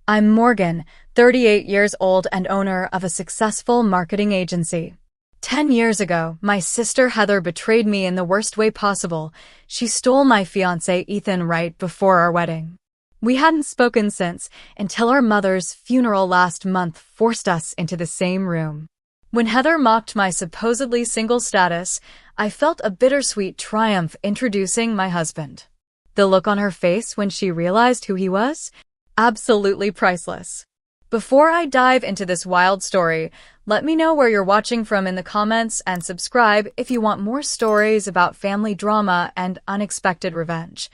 I'm Morgan, 38 years old and owner of a successful marketing agency. 10 years ago, my sister Heather betrayed me in the worst way possible. She stole my fiancé Ethan right before our wedding. We hadn't spoken since, until our mother's funeral last month forced us into the same room. When Heather mocked my supposedly single status, I felt a bittersweet triumph introducing my husband. The look on her face when she realized who he was? Absolutely priceless. Before I dive into this wild story, let me know where you're watching from in the comments and subscribe if you want more stories about family drama and unexpected revenge.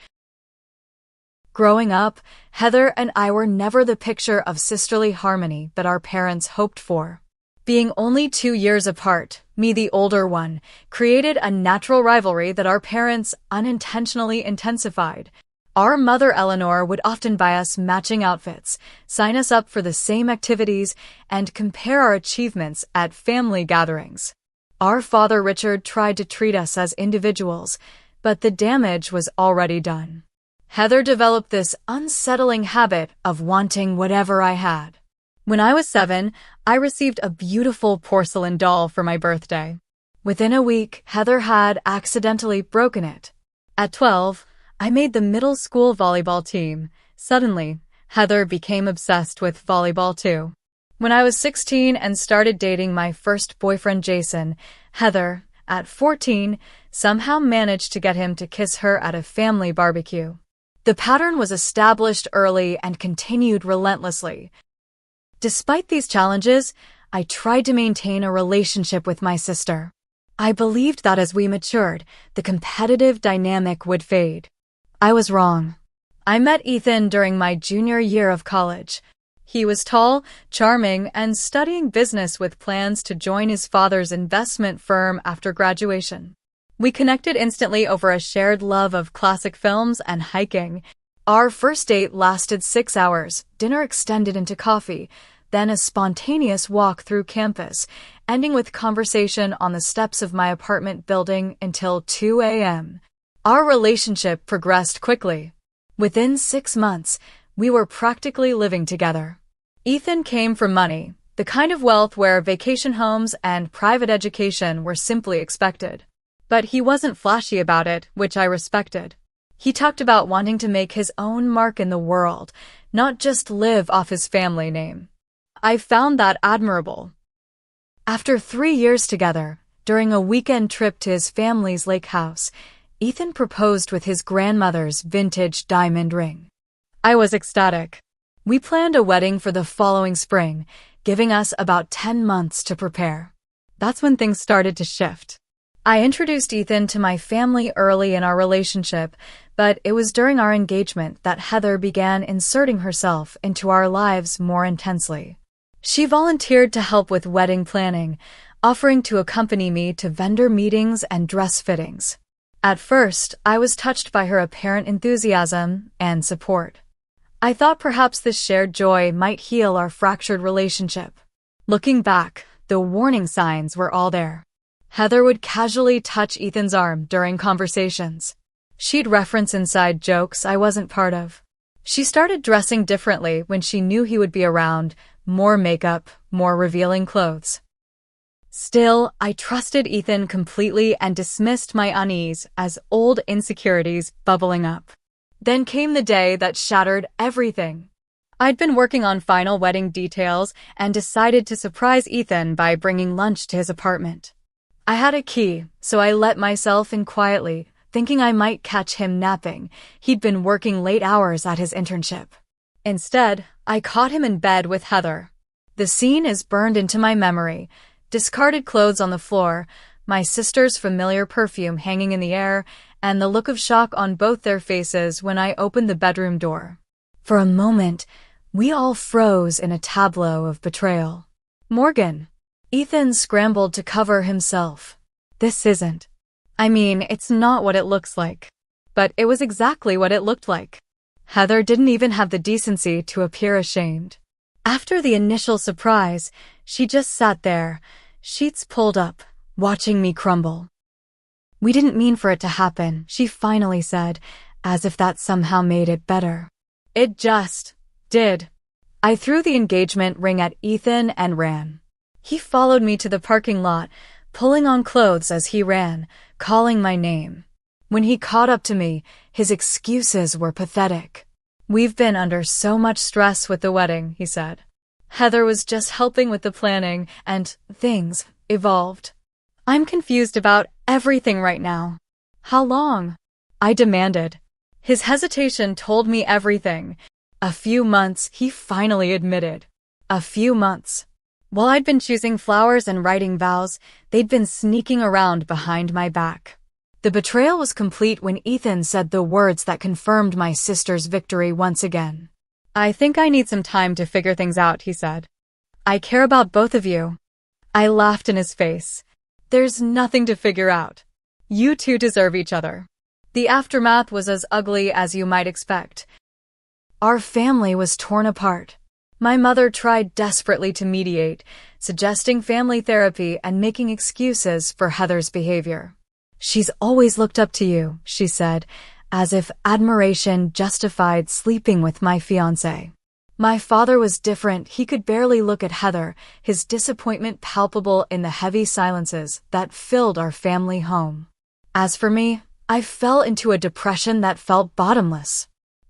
Growing up, Heather and I were never the picture of sisterly harmony that our parents hoped for. Being only 2 years apart, me the older one, created a natural rivalry that our parents unintentionally intensified. Our mother Eleanor would often buy us matching outfits, sign us up for the same activities, and compare our achievements at family gatherings. Our father Richard tried to treat us as individuals, but the damage was already done. Heather developed this unsettling habit of wanting whatever I had. When I was 7, I received a beautiful porcelain doll for my birthday. Within a week, Heather had accidentally broken it. At 12, I made the middle school volleyball team. Suddenly, Heather became obsessed with volleyball too. When I was 16 and started dating my first boyfriend Jason, Heather, at 14, somehow managed to get him to kiss her at a family barbecue. The pattern was established early and continued relentlessly. Despite these challenges, I tried to maintain a relationship with my sister. I believed that as we matured, the competitive dynamic would fade. I was wrong. I met Ethan during my junior year of college. He was tall, charming, and studying business with plans to join his father's investment firm after graduation. We connected instantly over a shared love of classic films and hiking. Our first date lasted 6 hours, dinner extended into coffee, then a spontaneous walk through campus, ending with conversation on the steps of my apartment building until 2 a.m. Our relationship progressed quickly. Within 6 months, we were practically living together. Ethan came from money, the kind of wealth where vacation homes and private education were simply expected. But he wasn't flashy about it, which I respected. He talked about wanting to make his own mark in the world, not just live off his family name. I found that admirable. After 3 years together, during a weekend trip to his family's lake house, Ethan proposed with his grandmother's vintage diamond ring. I was ecstatic. We planned a wedding for the following spring, giving us about 10 months to prepare. That's when things started to shift. I introduced Ethan to my family early in our relationship, but it was during our engagement that Heather began inserting herself into our lives more intensely. She volunteered to help with wedding planning, offering to accompany me to vendor meetings and dress fittings. At first, I was touched by her apparent enthusiasm and support. I thought perhaps this shared joy might heal our fractured relationship. Looking back, the warning signs were all there. Heather would casually touch Ethan's arm during conversations. She'd reference inside jokes I wasn't part of. She started dressing differently when she knew he would be around, more makeup, more revealing clothes. Still, I trusted Ethan completely and dismissed my unease as old insecurities bubbling up. Then came the day that shattered everything. I'd been working on final wedding details and decided to surprise Ethan by bringing lunch to his apartment. I had a key, so I let myself in quietly, thinking I might catch him napping. He'd been working late hours at his internship. Instead, I caught him in bed with Heather. The scene is burned into my memory. Discarded clothes on the floor, my sister's familiar perfume hanging in the air, and the look of shock on both their faces when I opened the bedroom door. For a moment, we all froze in a tableau of betrayal. Morgan. Ethan scrambled to cover himself. This isn't. It's not what it looks like. But it was exactly what it looked like. Heather didn't even have the decency to appear ashamed. After the initial surprise, she just sat there, sheets pulled up, watching me crumble. "We didn't mean for it to happen," she finally said, as if that somehow made it better. "It just did." I threw the engagement ring at Ethan and ran. He followed me to the parking lot, pulling on clothes as he ran, calling my name. When he caught up to me, his excuses were pathetic. "We've been under so much stress with the wedding," he said. "Heather was just helping with the planning, and things evolved. I'm confused about everything right now." "How long?" I demanded. His hesitation told me everything. "A few months," he finally admitted. "A few months." While I'd been choosing flowers and writing vows, they'd been sneaking around behind my back. The betrayal was complete when Ethan said the words that confirmed my sister's victory once again. "I think I need some time to figure things out," he said. "I care about both of you." I laughed in his face. "There's nothing to figure out. You two deserve each other." The aftermath was as ugly as you might expect. Our family was torn apart. My mother tried desperately to mediate, suggesting family therapy and making excuses for Heather's behavior. "She's always looked up to you," she said, as if admiration justified sleeping with my fiancé. My father was different. He could barely look at Heather, his disappointment palpable in the heavy silences that filled our family home. As for me, I fell into a depression that felt bottomless.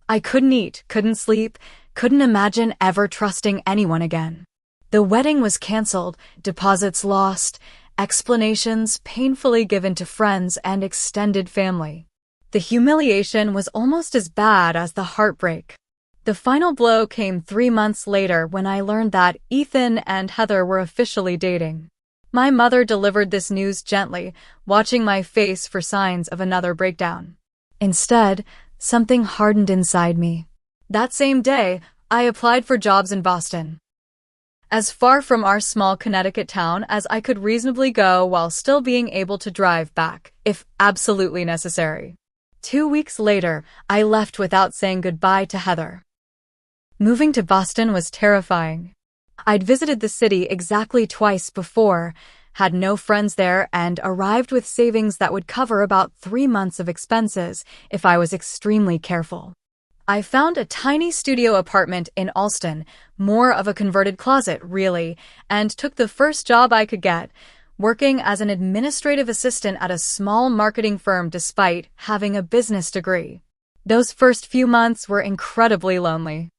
I couldn't eat, couldn't sleep, couldn't imagine ever trusting anyone again. The wedding was canceled, deposits lost, explanations painfully given to friends and extended family. The humiliation was almost as bad as the heartbreak. The final blow came 3 months later when I learned that Ethan and Heather were officially dating. My mother delivered this news gently, watching my face for signs of another breakdown. Instead, something hardened inside me. That same day, I applied for jobs in Boston. As far from our small Connecticut town as I could reasonably go while still being able to drive back, if absolutely necessary. 2 weeks later, I left without saying goodbye to Heather. Moving to Boston was terrifying. I'd visited the city exactly twice before, had no friends there, and arrived with savings that would cover about 3 months of expenses if I was extremely careful. I found a tiny studio apartment in Allston, more of a converted closet, really, and took the first job I could get, working as an administrative assistant at a small marketing firm despite having a business degree. Those first few months were incredibly lonely.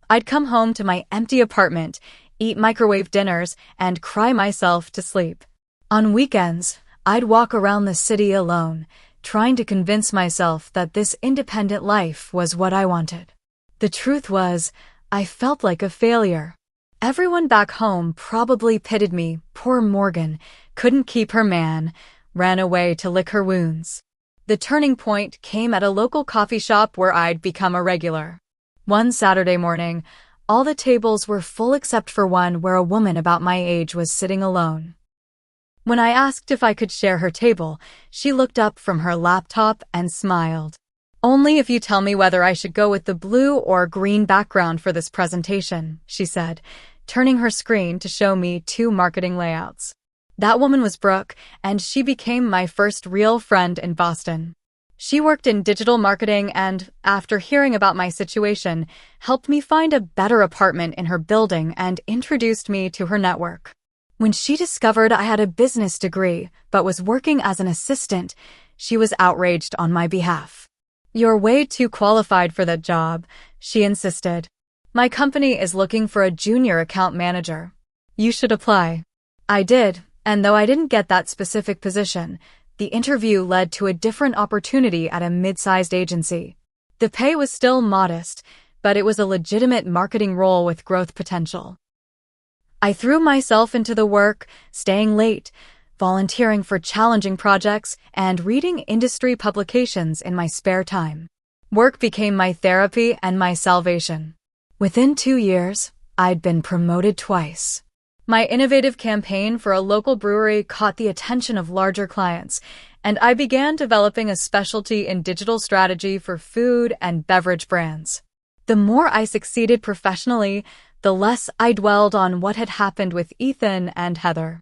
I'd come home to my empty apartment, eat microwave dinners, and cry myself to sleep. On weekends, I'd walk around the city alone, trying to convince myself that this independent life was what I wanted. The truth was, I felt like a failure. Everyone back home probably pitied me. Poor Morgan couldn't keep her man, ran away to lick her wounds. The turning point came at a local coffee shop where I'd become a regular. One Saturday morning, all the tables were full except for one where a woman about my age was sitting alone. When I asked if I could share her table, she looked up from her laptop and smiled. "Only if you tell me whether I should go with the blue or green background for this presentation," she said, turning her screen to show me 2 marketing layouts. That woman was Brooke, and she became my first real friend in Boston. She worked in digital marketing and, after hearing about my situation, helped me find a better apartment in her building and introduced me to her network. When she discovered I had a business degree but was working as an assistant, she was outraged on my behalf. "You're way too qualified for that job," she insisted. "My company is looking for a junior account manager. You should apply." I did, and though I didn't get that specific position, the interview led to a different opportunity at a mid-sized agency. The pay was still modest, but it was a legitimate marketing role with growth potential. I threw myself into the work, staying late, volunteering for challenging projects, and reading industry publications in my spare time. Work became my therapy and my salvation. Within 2 years, I'd been promoted twice. My innovative campaign for a local brewery caught the attention of larger clients, and I began developing a specialty in digital strategy for food and beverage brands. The more I succeeded professionally, the less I dwelled on what had happened with Ethan and Heather.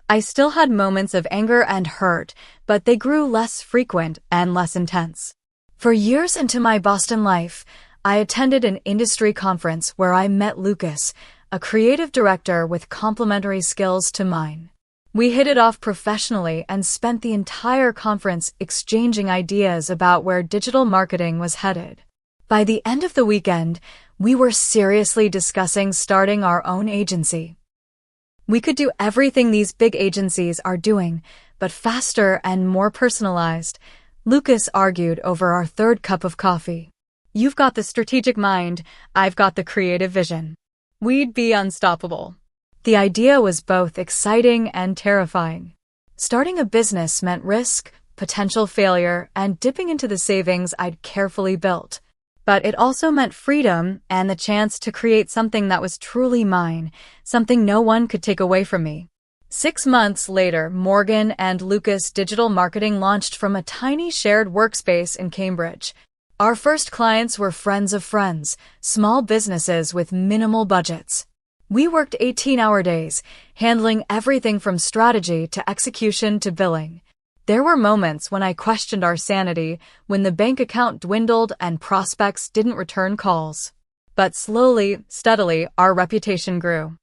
I still had moments of anger and hurt, but they grew less frequent and less intense. For years into my Boston life, I attended an industry conference where I met Lucas, a creative director with complementary skills to mine. We hit it off professionally and spent the entire conference exchanging ideas about where digital marketing was headed. By the end of the weekend, we were seriously discussing starting our own agency. We could do everything these big agencies are doing, but faster and more personalized. Lucas argued over our third cup of coffee. You've got the strategic mind, I've got the creative vision. We'd be unstoppable. The idea was both exciting and terrifying. Starting a business meant risk, potential failure, and dipping into the savings I'd carefully built. But it also meant freedom and the chance to create something that was truly mine, something no one could take away from me. 6 months later, Morgan and Lucas Digital Marketing launched from a tiny shared workspace in Cambridge. Our first clients were friends of friends, small businesses with minimal budgets. We worked 18-hour days, handling everything from strategy to execution to billing. There were moments when I questioned our sanity, when the bank account dwindled and prospects didn't return calls. But slowly, steadily, our reputation grew.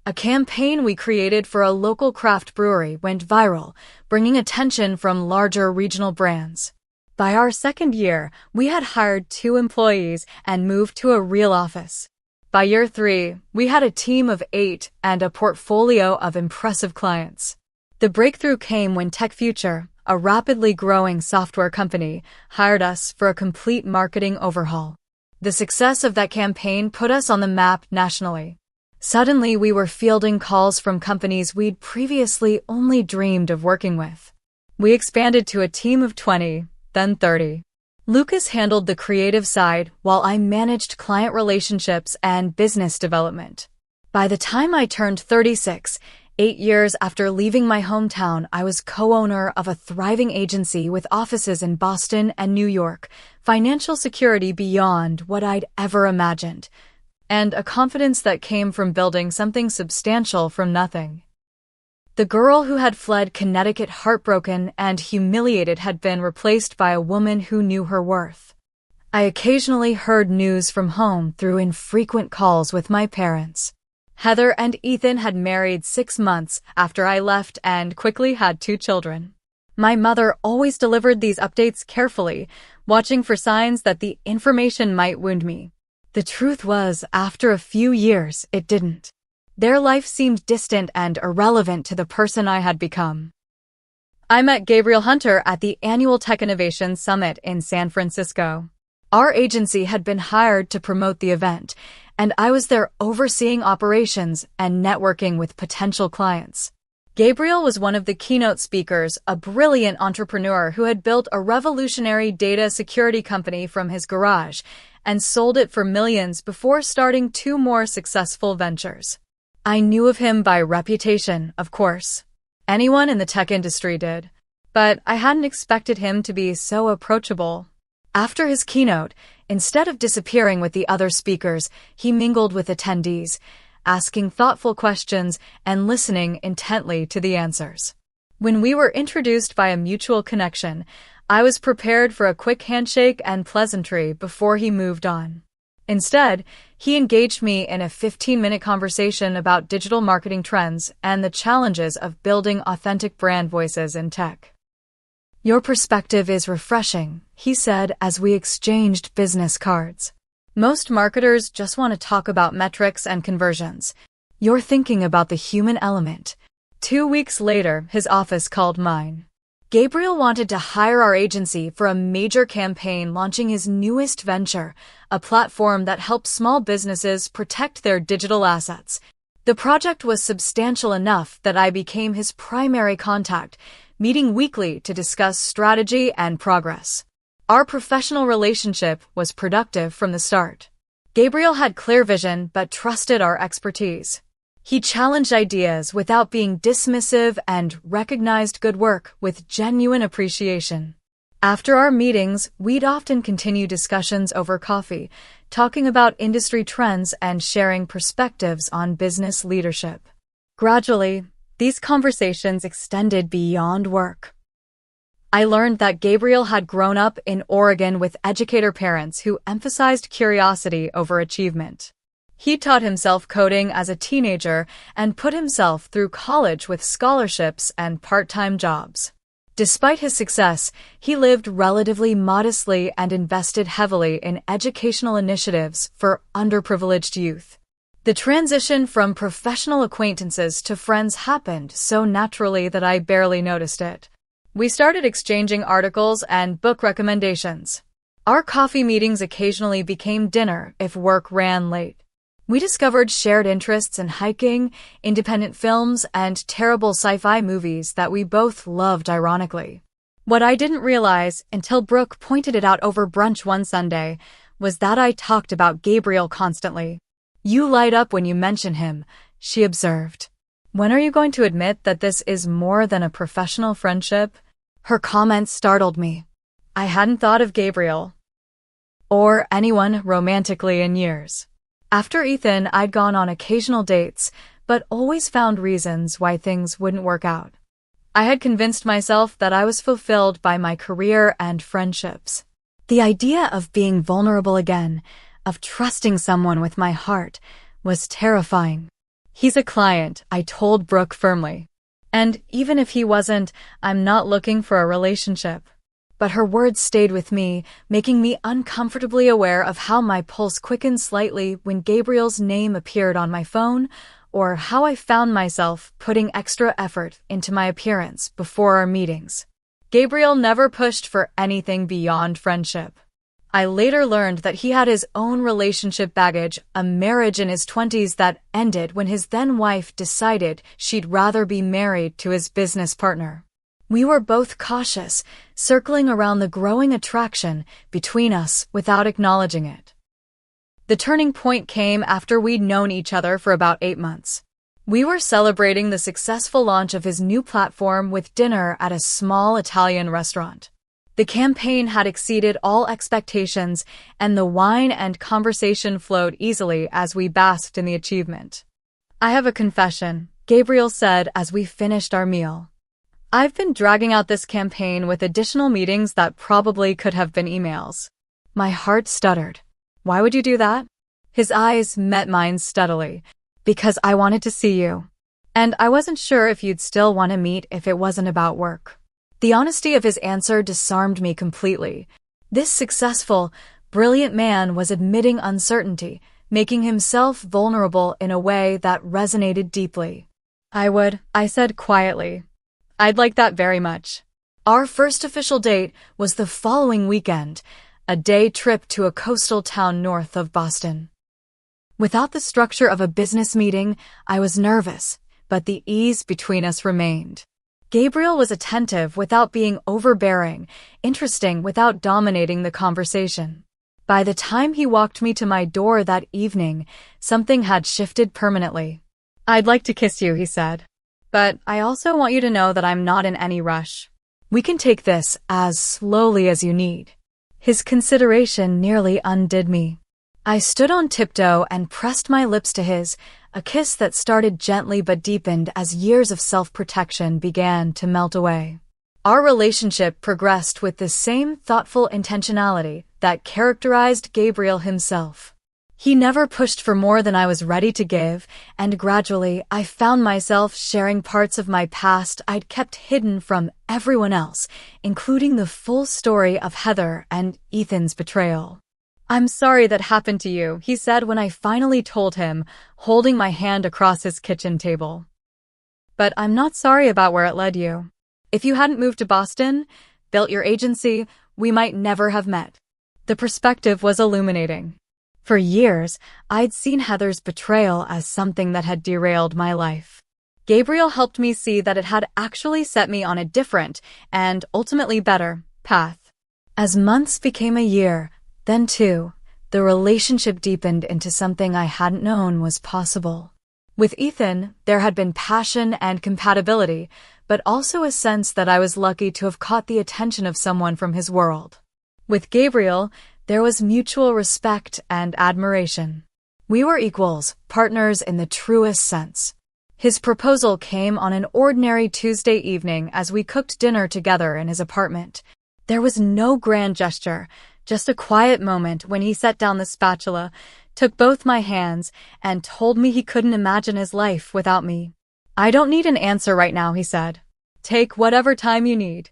A campaign we created for a local craft brewery went viral, bringing attention from larger regional brands. By our second year, we had hired 2 employees and moved to a real office. By year 3, we had a team of 8 and a portfolio of impressive clients. The breakthrough came when TechFuture, a rapidly growing software company, hired us for a complete marketing overhaul. The success of that campaign put us on the map nationally. Suddenly, we were fielding calls from companies we'd previously only dreamed of working with. We expanded to a team of 20, then 30. Lucas handled the creative side while I managed client relationships and business development. By the time I turned 36, 8 years after leaving my hometown, I was co-owner of a thriving agency with offices in Boston and New York, financial security beyond what I'd ever imagined, and a confidence that came from building something substantial from nothing. The girl who had fled Connecticut heartbroken and humiliated had been replaced by a woman who knew her worth. I occasionally heard news from home through infrequent calls with my parents. Heather and Ethan had married 6 months after I left and quickly had 2 children. My mother always delivered these updates carefully, watching for signs that the information might wound me. The truth was, after a few years, it didn't. Their life seemed distant and irrelevant to the person I had become. I met Gabriel Hunter at the annual Tech Innovation Summit in San Francisco. Our agency had been hired to promote the event, and I was there overseeing operations and networking with potential clients. Gabriel was one of the keynote speakers, a brilliant entrepreneur who had built a revolutionary data security company from his garage and sold it for millions before starting 2 more successful ventures. I knew of him by reputation, of course. Anyone in the tech industry did. But I hadn't expected him to be so approachable. After his keynote, instead of disappearing with the other speakers, he mingled with attendees, asking thoughtful questions and listening intently to the answers. When we were introduced by a mutual connection, I was prepared for a quick handshake and pleasantry before he moved on. Instead, he engaged me in a 15-minute conversation about digital marketing trends and the challenges of building authentic brand voices in tech. Your perspective is refreshing, he said as we exchanged business cards. Most marketers just want to talk about metrics and conversions. You're thinking about the human element. 2 weeks later, his office called mine. Gabriel wanted to hire our agency for a major campaign launching his newest venture, a platform that helps small businesses protect their digital assets. The project was substantial enough that I became his primary contact, meeting weekly to discuss strategy and progress. Our professional relationship was productive from the start. Gabriel had clear vision but trusted our expertise. He challenged ideas without being dismissive and recognized good work with genuine appreciation. After our meetings, we'd often continue discussions over coffee, talking about industry trends and sharing perspectives on business leadership. Gradually, these conversations extended beyond work. I learned that Gabriel had grown up in Oregon with educator parents who emphasized curiosity over achievement. He taught himself coding as a teenager and put himself through college with scholarships and part-time jobs. Despite his success, he lived relatively modestly and invested heavily in educational initiatives for underprivileged youth. The transition from professional acquaintances to friends happened so naturally that I barely noticed it. We started exchanging articles and book recommendations. Our coffee meetings occasionally became dinner if work ran late. We discovered shared interests in hiking, independent films, and terrible sci-fi movies that we both loved ironically. What I didn't realize until Brooke pointed it out over brunch one Sunday was that I talked about Gabriel constantly. "You light up when you mention him," she observed. "When are you going to admit that this is more than a professional friendship?" Her comments startled me. I hadn't thought of Gabriel or anyone romantically in years. After Ethan, I'd gone on occasional dates, but always found reasons why things wouldn't work out. I had convinced myself that I was fulfilled by my career and friendships. The idea of being vulnerable again, of trusting someone with my heart, was terrifying. "He's a client," I told Brooke firmly. "And even if he wasn't, I'm not looking for a relationship." But her words stayed with me, making me uncomfortably aware of how my pulse quickened slightly when Gabriel's name appeared on my phone, or how I found myself putting extra effort into my appearance before our meetings. Gabriel never pushed for anything beyond friendship. I later learned that he had his own relationship baggage, a marriage in his 20s that ended when his then-wife decided she'd rather be married to his business partner. We were both cautious, circling around the growing attraction between us without acknowledging it. The turning point came after we'd known each other for about 8 months. We were celebrating the successful launch of his new platform with dinner at a small Italian restaurant. The campaign had exceeded all expectations, and the wine and conversation flowed easily as we basked in the achievement. "I have a confession," Gabriel said as we finished our meal. "I've been dragging out this campaign with additional meetings that probably could have been emails." My heart stuttered. "Why would you do that?" His eyes met mine steadily. "Because I wanted to see you. And I wasn't sure if you'd still want to meet if it wasn't about work." The honesty of his answer disarmed me completely. This successful, brilliant man was admitting uncertainty, making himself vulnerable in a way that resonated deeply. I said quietly. "I'd like that very much." Our first official date was the following weekend, a day trip to a coastal town north of Boston. Without the structure of a business meeting, I was nervous, but the ease between us remained. Gabriel was attentive without being overbearing, interesting without dominating the conversation. By the time he walked me to my door that evening, something had shifted permanently. "I'd like to kiss you," he said. "But I also want you to know that I'm not in any rush. We can take this as slowly as you need." His consideration nearly undid me. I stood on tiptoe and pressed my lips to his, a kiss that started gently but deepened as years of self-protection began to melt away. Our relationship progressed with the same thoughtful intentionality that characterized Gabriel himself. He never pushed for more than I was ready to give, and gradually I found myself sharing parts of my past I'd kept hidden from everyone else, including the full story of Heather and Ethan's betrayal. "I'm sorry that happened to you," he said when I finally told him, holding my hand across his kitchen table. "But I'm not sorry about where it led you. If you hadn't moved to Boston, built your agency, we might never have met." The perspective was illuminating. For years, I'd seen Heather's betrayal as something that had derailed my life. Gabriel helped me see that it had actually set me on a different, and ultimately better, path. As months became a year, then 2, the relationship deepened into something I hadn't known was possible. With Ethan, there had been passion and compatibility, but also a sense that I was lucky to have caught the attention of someone from his world. With Gabriel, there was mutual respect and admiration. We were equals, partners in the truest sense. His proposal came on an ordinary Tuesday evening as we cooked dinner together in his apartment. There was no grand gesture, just a quiet moment when he set down the spatula, took both my hands, and told me he couldn't imagine his life without me. "I don't need an answer right now," he said. "Take whatever time you need."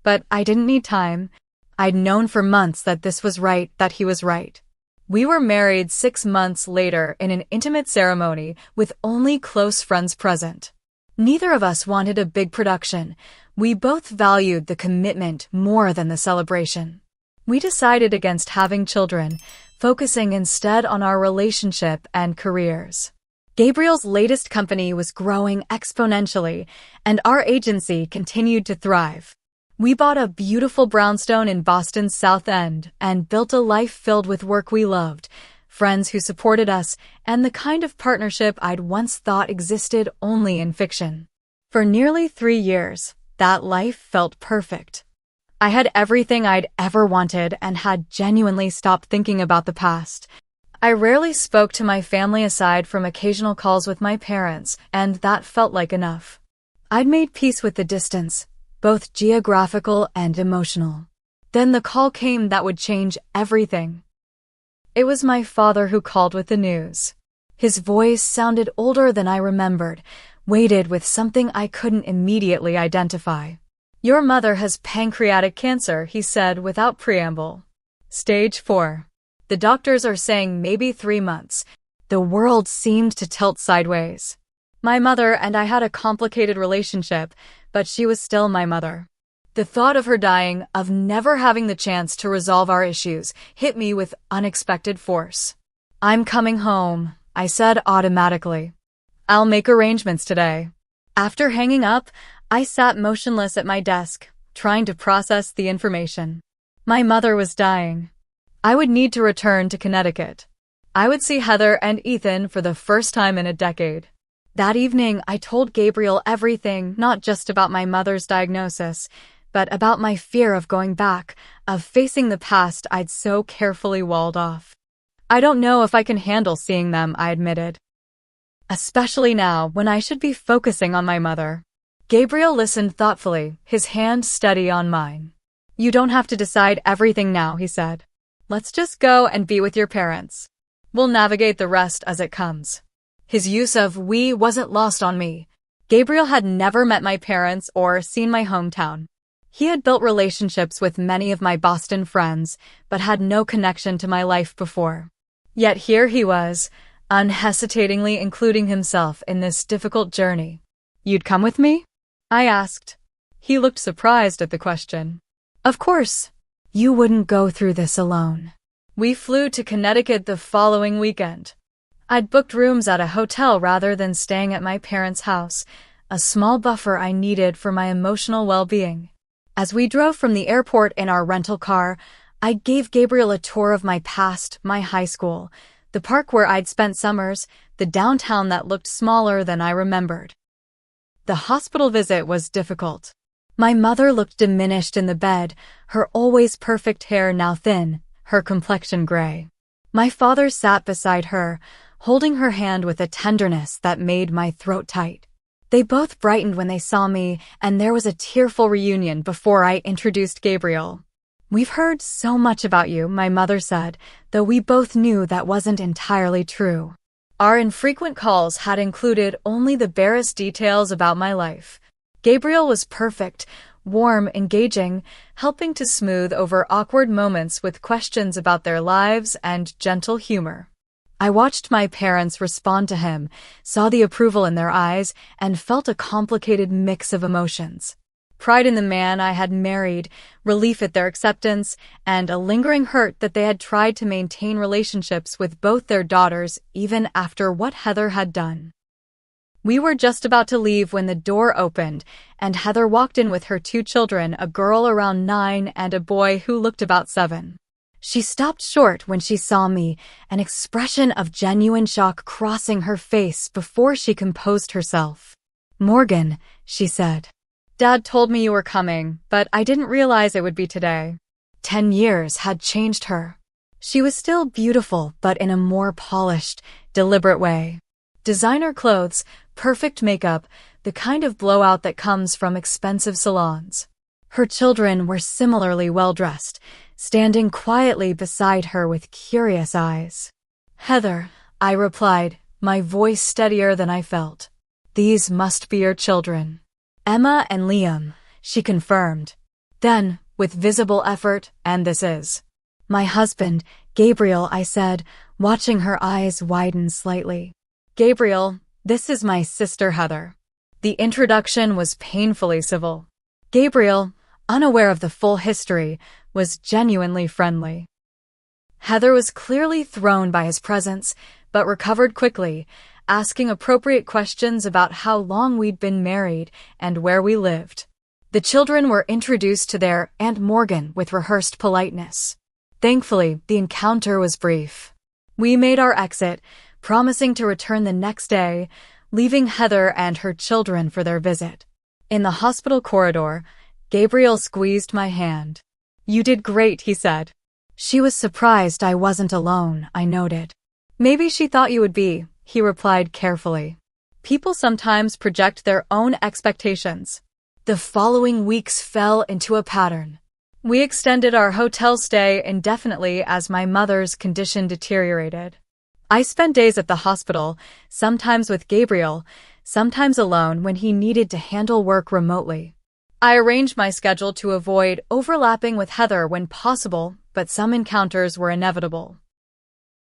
But I didn't need time. I'd known for months that this was right, that he was right. We were married 6 months later in an intimate ceremony with only close friends present. Neither of us wanted a big production. We both valued the commitment more than the celebration. We decided against having children, focusing instead on our relationship and careers. Gabriel's latest company was growing exponentially, and our agency continued to thrive. We bought a beautiful brownstone in Boston's South End and built a life filled with work we loved, friends who supported us, and the kind of partnership I'd once thought existed only in fiction. For nearly 3 years, that life felt perfect. I had everything I'd ever wanted and had genuinely stopped thinking about the past. I rarely spoke to my family aside from occasional calls with my parents, and that felt like enough. I'd made peace with the distance, both geographical and emotional. Then the call came that would change everything. It was my father who called with the news. His voice sounded older than I remembered, weighted with something I couldn't immediately identify. "Your mother has pancreatic cancer," he said without preamble. "Stage 4. The doctors are saying maybe 3 months." The world seemed to tilt sideways. My mother and I had a complicated relationship, but she was still my mother. The thought of her dying, of never having the chance to resolve our issues, hit me with unexpected force. "I'm coming home," I said automatically. "I'll make arrangements today." After hanging up, I sat motionless at my desk, trying to process the information. My mother was dying. I would need to return to Connecticut. I would see Heather and Ethan for the first time in a decade. That evening, I told Gabriel everything, not just about my mother's diagnosis, but about my fear of going back, of facing the past I'd so carefully walled off. "I don't know if I can handle seeing them," I admitted. "Especially now, when I should be focusing on my mother." Gabriel listened thoughtfully, his hand steady on mine. "You don't have to decide everything now," he said. "Let's just go and be with your parents. We'll navigate the rest as it comes." His use of "we" wasn't lost on me. Gabriel had never met my parents or seen my hometown. He had built relationships with many of my Boston friends, but had no connection to my life before. Yet here he was, unhesitatingly including himself in this difficult journey. "You'd come with me?" I asked. He looked surprised at the question. "Of course. You wouldn't go through this alone." We flew to Connecticut the following weekend. I'd booked rooms at a hotel rather than staying at my parents' house, a small buffer I needed for my emotional well-being. As we drove from the airport in our rental car, I gave Gabriel a tour of my past, my high school, the park where I'd spent summers, the downtown that looked smaller than I remembered. The hospital visit was difficult. My mother looked diminished in the bed, her always perfect hair now thin, her complexion gray. My father sat beside her, holding her hand with a tenderness that made my throat tight. They both brightened when they saw me, and there was a tearful reunion before I introduced Gabriel. "We've heard so much about you," my mother said, though we both knew that wasn't entirely true. Our infrequent calls had included only the barest details about my life. Gabriel was perfect, warm, engaging, helping to smooth over awkward moments with questions about their lives and gentle humor. I watched my parents respond to him, saw the approval in their eyes, and felt a complicated mix of emotions. Pride in the man I had married, relief at their acceptance, and a lingering hurt that they had tried to maintain relationships with both their daughters even after what Heather had done. We were just about to leave when the door opened, and Heather walked in with her 2 children, a girl around 9 and a boy who looked about 7. She stopped short when she saw me, an expression of genuine shock crossing her face before she composed herself. "Morgan," she said. "Dad told me you were coming, but I didn't realize it would be today." 10 years had changed her. She was still beautiful, but in a more polished, deliberate way. Designer clothes, Perfect makeup, the kind of blowout that comes from expensive salons. Her children were similarly well-dressed, standing quietly beside her with curious eyes. "Heather," I replied, my voice steadier than I felt. "These must be your children." "Emma and Liam," she confirmed. Then, with visible effort, "And this is my husband, Gabriel," I said, watching her eyes widen slightly. "Gabriel, this is my sister Heather." The introduction was painfully civil. Gabriel, unaware of the full history, was genuinely friendly. Heather was clearly thrown by his presence, but recovered quickly, asking appropriate questions about how long we'd been married and where we lived. The children were introduced to their Aunt Morgan with rehearsed politeness. Thankfully, the encounter was brief. We made our exit, promising to return the next day, leaving Heather and her children for their visit. In the hospital corridor, Gabriel squeezed my hand. "You did great," he said. "She was surprised I wasn't alone," I noted. "Maybe she thought you would be," he replied carefully. "People sometimes project their own expectations." The following weeks fell into a pattern. We extended our hotel stay indefinitely as my mother's condition deteriorated. I spent days at the hospital, sometimes with Gabriel, sometimes alone when he needed to handle work remotely. I arranged my schedule to avoid overlapping with Heather when possible, but some encounters were inevitable.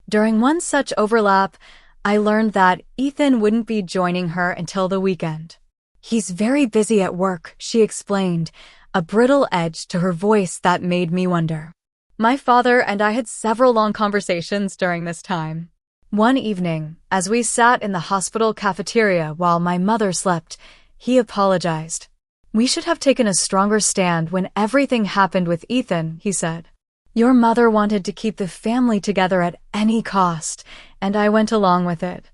During one such overlap, I learned that Ethan wouldn't be joining her until the weekend. "He's very busy at work," she explained, a brittle edge to her voice that made me wonder. My father and I had several long conversations during this time. One evening, as we sat in the hospital cafeteria while my mother slept, he apologized. "We should have taken a stronger stand when everything happened with Ethan," he said. "Your mother wanted to keep the family together at any cost, and I went along with it.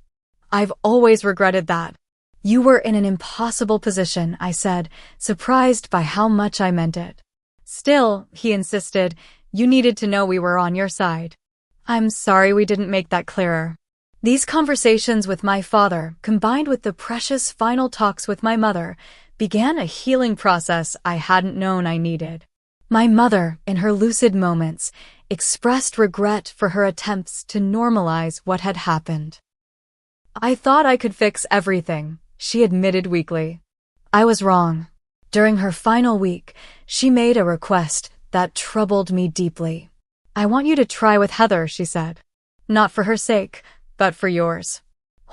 I've always regretted that." "You were in an impossible position," I said, surprised by how much I meant it. "Still," he insisted, "you needed to know we were on your side." "I'm sorry we didn't make that clearer." These conversations with my father, combined with the precious final talks with my mother, began a healing process I hadn't known I needed. My mother, in her lucid moments, expressed regret for her attempts to normalize what had happened. "I thought I could fix everything," she admitted weakly. I was wrong. During her final week, she made a request that troubled me deeply. "I want you to try with Heather," she said. "Not for her sake, but for yours.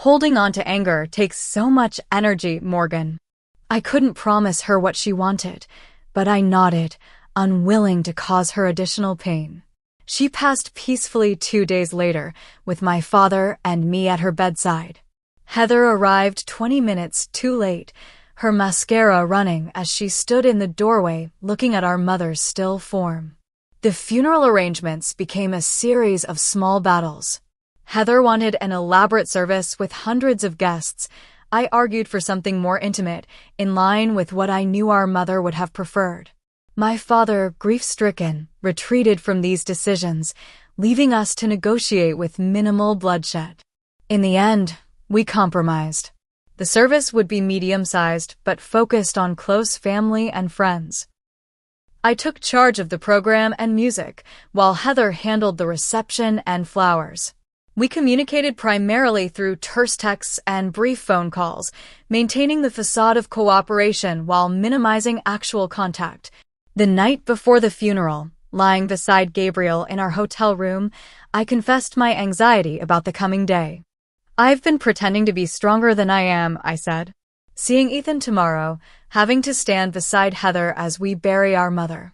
Holding on to anger takes so much energy, Morgan." I couldn't promise her what she wanted, but I nodded, unwilling to cause her additional pain. She passed peacefully 2 days later, with my father and me at her bedside. Heather arrived 20 minutes too late, her mascara running as she stood in the doorway looking at our mother's still form. The funeral arrangements became a series of small battles. Heather wanted an elaborate service with hundreds of guests. I argued for something more intimate, in line with what I knew our mother would have preferred. My father, grief-stricken, retreated from these decisions, leaving us to negotiate with minimal bloodshed. In the end, we compromised. The service would be medium-sized, but focused on close family and friends. I took charge of the program and music, while Heather handled the reception and flowers. We communicated primarily through terse texts and brief phone calls, maintaining the facade of cooperation while minimizing actual contact. The night before the funeral, lying beside Gabriel in our hotel room, I confessed my anxiety about the coming day. "I've been pretending to be stronger than I am," I said. "Seeing Ethan tomorrow, having to stand beside Heather as we bury our mother.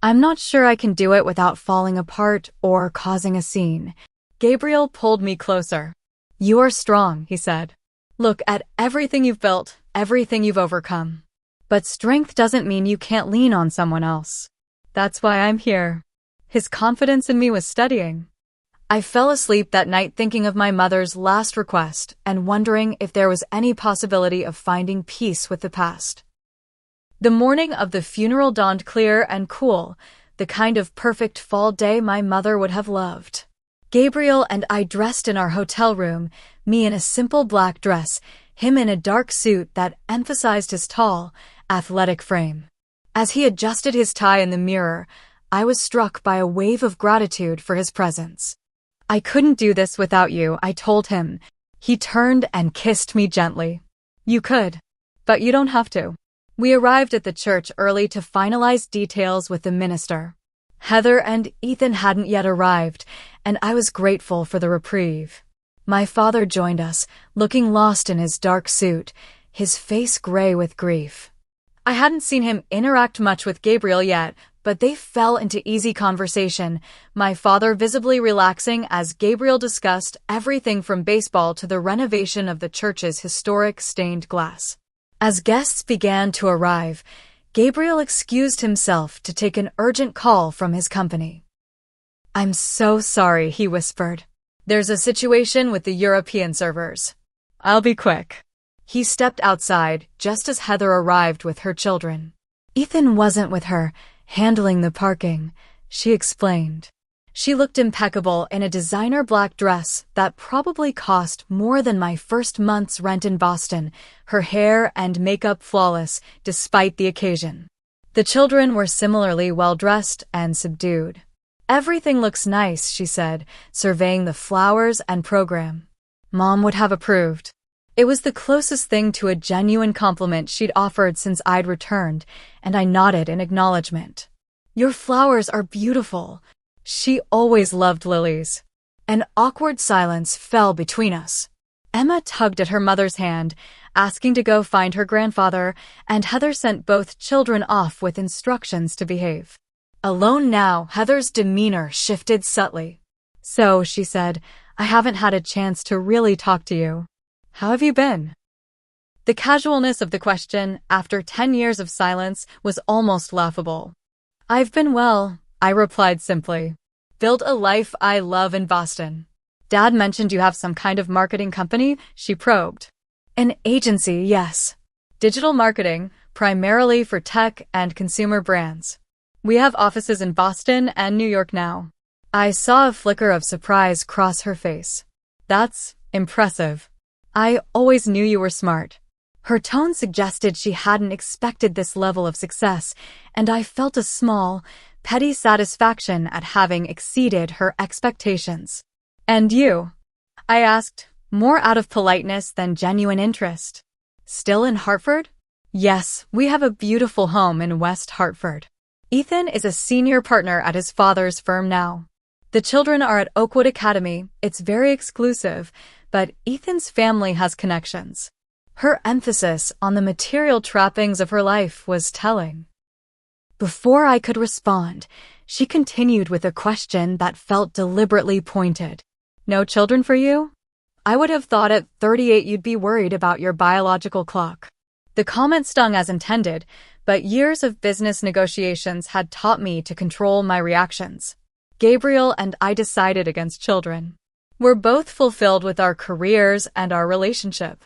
I'm not sure I can do it without falling apart or causing a scene." Gabriel pulled me closer. "You are strong," he said. "Look at everything you've built, everything you've overcome. But strength doesn't mean you can't lean on someone else. That's why I'm here." His confidence in me was steadying. I fell asleep that night thinking of my mother's last request and wondering if there was any possibility of finding peace with the past. The morning of the funeral dawned clear and cool, the kind of perfect fall day my mother would have loved. Gabriel and I dressed in our hotel room, me in a simple black dress, him in a dark suit that emphasized his tall, athletic frame. As he adjusted his tie in the mirror, I was struck by a wave of gratitude for his presence. "I couldn't do this without you," I told him. He turned and kissed me gently. "You could, but you don't have to." We arrived at the church early to finalize details with the minister. Heather and Ethan hadn't yet arrived, and I was grateful for the reprieve. My father joined us, looking lost in his dark suit, his face gray with grief. I hadn't seen him interact much with Gabriel yet, but they fell into easy conversation, my father visibly relaxing as Gabriel discussed everything from baseball to the renovation of the church's historic stained glass. As guests began to arrive, Gabriel excused himself to take an urgent call from his company. "I'm so sorry," he whispered. "There's a situation with the European servers. I'll be quick." He stepped outside just as Heather arrived with her children. "Ethan wasn't with her, handling the parking," she explained. She looked impeccable in a designer black dress that probably cost more than my first month's rent in Boston, her hair and makeup flawless despite the occasion. The children were similarly well-dressed and subdued. "Everything looks nice," she said, surveying the flowers and program. Mom would have approved. It was the closest thing to a genuine compliment she'd offered since I'd returned, and I nodded in acknowledgement. "Your flowers are beautiful." She always loved lilies. An awkward silence fell between us. Emma tugged at her mother's hand, asking to go find her grandfather, and Heather sent both children off with instructions to behave. Alone now, Heather's demeanor shifted subtly. "So," she said, "I haven't had a chance to really talk to you. How have you been?" The casualness of the question, after 10 years of silence, was almost laughable. "I've been well," I replied simply. "Built a life I love in Boston." "Dad mentioned you have some kind of marketing company?" she probed. "An agency, yes. Digital marketing, primarily for tech and consumer brands. We have offices in Boston and New York now." I saw a flicker of surprise cross her face. "That's impressive. I always knew you were smart." Her tone suggested she hadn't expected this level of success, and I felt a small, petty satisfaction at having exceeded her expectations. "And you?" I asked, more out of politeness than genuine interest. "Still in Hartford?" "Yes, we have a beautiful home in West Hartford. Ethan is a senior partner at his father's firm now. The children are at Oakwood Academy. It's very exclusive, but Ethan's family has connections." Her emphasis on the material trappings of her life was telling. Before I could respond, she continued with a question that felt deliberately pointed. "No children for you? I would have thought at 38 you'd be worried about your biological clock." The comment stung as intended, but years of business negotiations had taught me to control my reactions. Gabriel and I decided against children. We're both fulfilled with our careers and our relationship.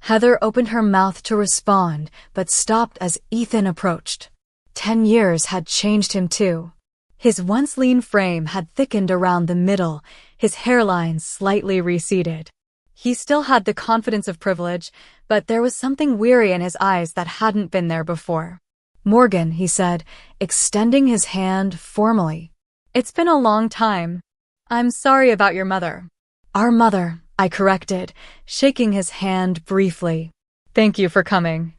Heather opened her mouth to respond, but stopped as Ethan approached. 10 years had changed him too. His once lean frame had thickened around the middle, his hairline slightly receded. He still had the confidence of privilege, but there was something weary in his eyes that hadn't been there before. "Morgan," he said, extending his hand formally. "It's been a long time. I'm sorry about your mother." "Our mother," I corrected, shaking his hand briefly. "Thank you for coming."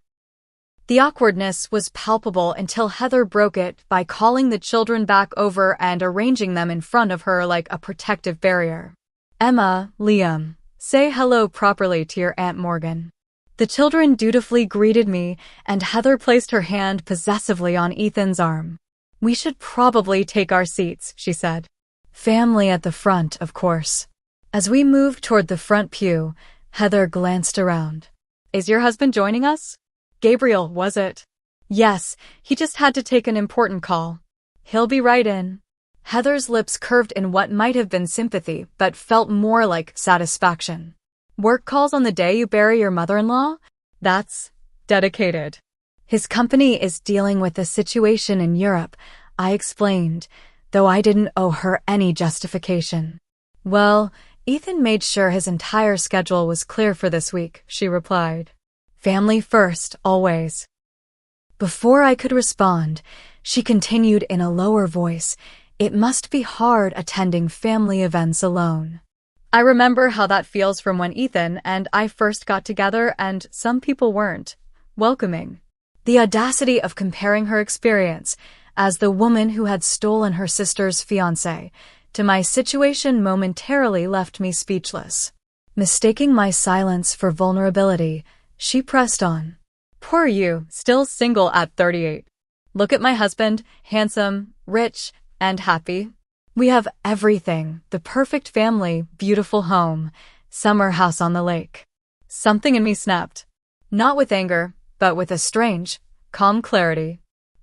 The awkwardness was palpable until Heather broke it by calling the children back over and arranging them in front of her like a protective barrier. "Emma, Liam, say hello properly to your Aunt Morgan." The children dutifully greeted me, and Heather placed her hand possessively on Ethan's arm. "We should probably take our seats," she said. "Family at the front, of course." As we moved toward the front pew, Heather glanced around. "Is your husband joining us?" "Gabriel, was it?" "Yes, he just had to take an important call. He'll be right in." Heather's lips curved in what might have been sympathy but felt more like satisfaction. "Work calls on the day you bury your mother-in-law? That's dedicated." "His company is dealing with a situation in Europe," I explained, though I didn't owe her any justification. "Well, Ethan made sure his entire schedule was clear for this week, she replied. Family first, always. Before I could respond, she continued in a lower voice, it must be hard attending family events alone. I remember how that feels from when Ethan and I first got together and some people weren't welcoming. The audacity of comparing her experience as the woman who had stolen her sister's fiancé to my situation momentarily left me speechless. Mistaking my silence for vulnerability, she pressed on. Poor you, still single at 38. Look at my husband, handsome, rich, and happy. We have everything, the perfect family, beautiful home, summer house on the lake. Something in me snapped. Not with anger, but with a strange, calm clarity.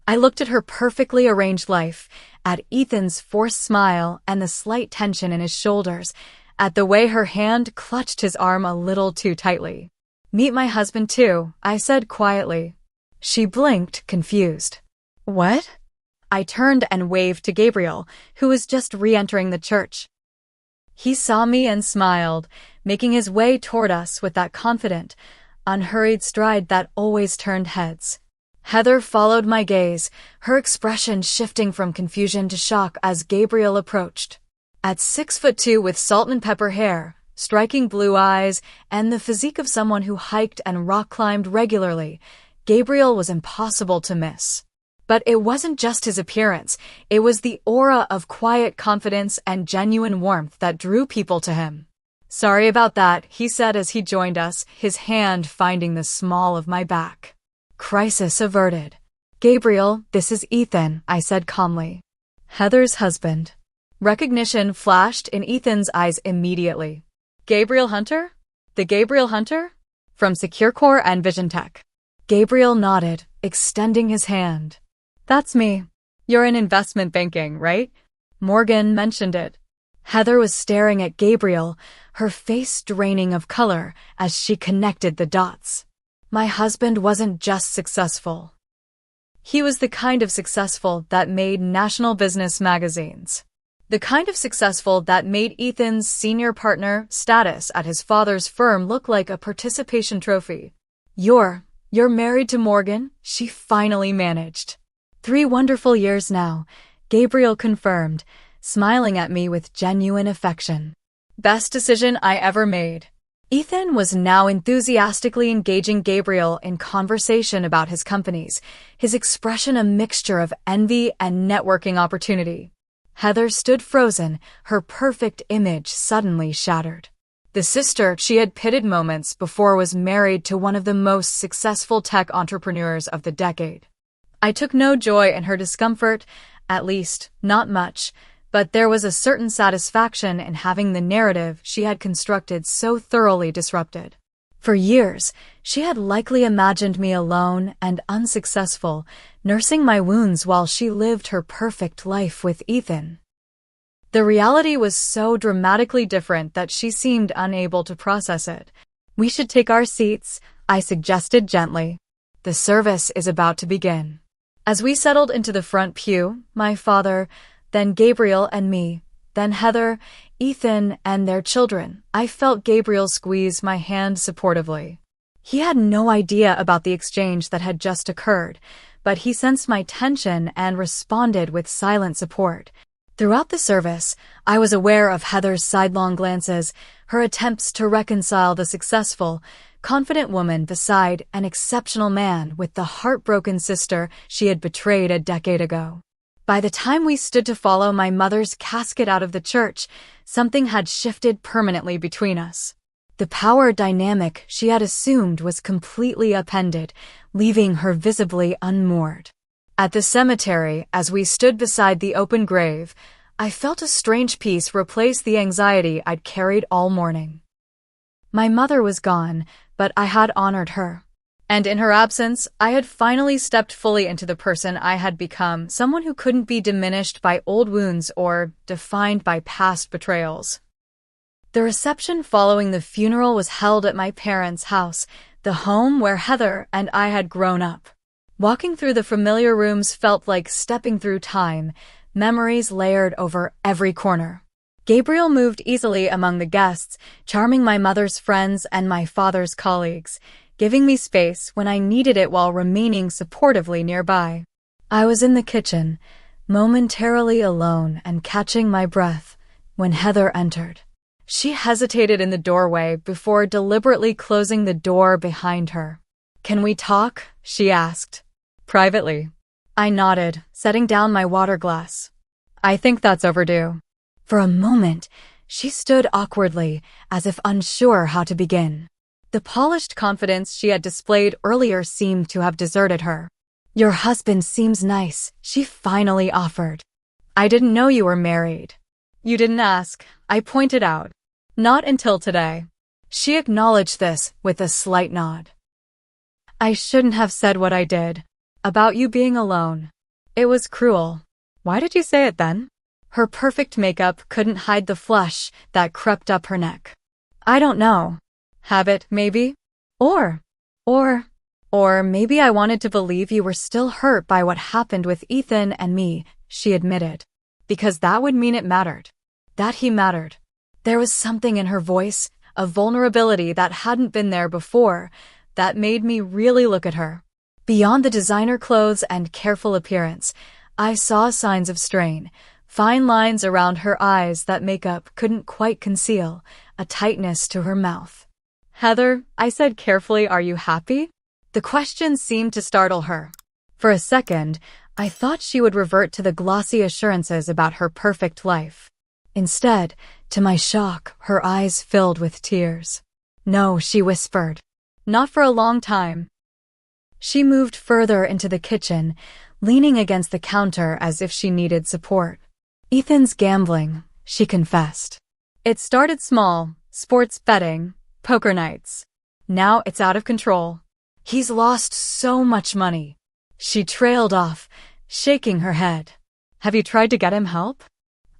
I looked at her perfectly arranged life, at Ethan's forced smile and the slight tension in his shoulders, at the way her hand clutched his arm a little too tightly. Meet my husband too, I said quietly. She blinked, confused. What? I turned and waved to Gabriel, who was just re-entering the church. He saw me and smiled, making his way toward us with that confident, unhurried stride that always turned heads. Heather followed my gaze, her expression shifting from confusion to shock as Gabriel approached. At 6'2" with salt and pepper hair, striking blue eyes, and the physique of someone who hiked and rock climbed regularly, Gabriel was impossible to miss. But it wasn't just his appearance, it was the aura of quiet confidence and genuine warmth that drew people to him. Sorry about that, he said as he joined us, his hand finding the small of my back. Crisis averted. Gabriel, this is Ethan, I said calmly. Heather's husband. Recognition flashed in Ethan's eyes immediately. Gabriel Hunter? The Gabriel Hunter? From SecureCore and Vision Tech. Gabriel nodded, extending his hand. That's me. You're in investment banking, right? Morgan mentioned it. Heather was staring at Gabriel, her face draining of color as she connected the dots. My husband wasn't just successful. He was the kind of successful that made national business magazines. The kind of successful that made Ethan's senior partner status at his father's firm look like a participation trophy. You're married to Morgan? She finally managed. 3 wonderful years now, Gabriel confirmed, smiling at me with genuine affection. Best decision I ever made. Ethan was now enthusiastically engaging Gabriel in conversation about his companies, his expression a mixture of envy and networking opportunity. Heather stood frozen, her perfect image suddenly shattered. The sister she had pitted moments before was married to one of the most successful tech entrepreneurs of the decade. I took no joy in her discomfort, at least, not much, but there was a certain satisfaction in having the narrative she had constructed so thoroughly disrupted. For years, she had likely imagined me alone and unsuccessful, nursing my wounds while she lived her perfect life with Ethan. The reality was so dramatically different that she seemed unable to process it. We should take our seats, I suggested gently. The service is about to begin. As we settled into the front pew, my father, then Gabriel and me, then Heather, Ethan, and their children, I felt Gabriel squeeze my hand supportively. He had no idea about the exchange that had just occurred, but he sensed my tension and responded with silent support. Throughout the service, I was aware of Heather's sidelong glances, her attempts to reconcile the successful, confident woman beside an exceptional man with the heartbroken sister she had betrayed a decade ago. By the time we stood to follow my mother's casket out of the church, something had shifted permanently between us. The power dynamic she had assumed was completely upended, leaving her visibly unmoored. At the cemetery, as we stood beside the open grave, I felt a strange peace replace the anxiety I'd carried all morning. My mother was gone, but I had honored her. And in her absence, I had finally stepped fully into the person I had become, someone who couldn't be diminished by old wounds or defined by past betrayals. The reception following the funeral was held at my parents' house, the home where Heather and I had grown up. Walking through the familiar rooms felt like stepping through time, memories layered over every corner. Gabriel moved easily among the guests, charming my mother's friends and my father's colleagues, giving me space when I needed it while remaining supportively nearby. I was in the kitchen, momentarily alone and catching my breath, when Heather entered. She hesitated in the doorway before deliberately closing the door behind her. "Can we talk?" she asked. "Privately." I nodded, setting down my water glass. "I think that's overdue." For a moment, she stood awkwardly, as if unsure how to begin. The polished confidence she had displayed earlier seemed to have deserted her. "Your husband seems nice," she finally offered. "I didn't know you were married." "You didn't ask," I pointed out. "Not until today." She acknowledged this with a slight nod. "I shouldn't have said what I did. About you being alone. It was cruel." "Why did you say it then?" Her perfect makeup couldn't hide the flush that crept up her neck. "I don't know. Habit, maybe? Or maybe I wanted to believe you were still hurt by what happened with Ethan and me," she admitted. "Because that would mean it mattered. That he mattered." There was something in her voice, a vulnerability that hadn't been there before, that made me really look at her. Beyond the designer clothes and careful appearance, I saw signs of strain, fine lines around her eyes that makeup couldn't quite conceal, a tightness to her mouth. "Heather," I said carefully, "are you happy?" The question seemed to startle her. For a second, I thought she would revert to the glossy assurances about her perfect life. Instead, to my shock, her eyes filled with tears. "No," she whispered. "Not for a long time." She moved further into the kitchen, leaning against the counter as if she needed support. "Ethan's gambling," she confessed. "It started small, sports betting, poker nights. Now it's out of control. He's lost so much money." She trailed off, shaking her head. "Have you tried to get him help?"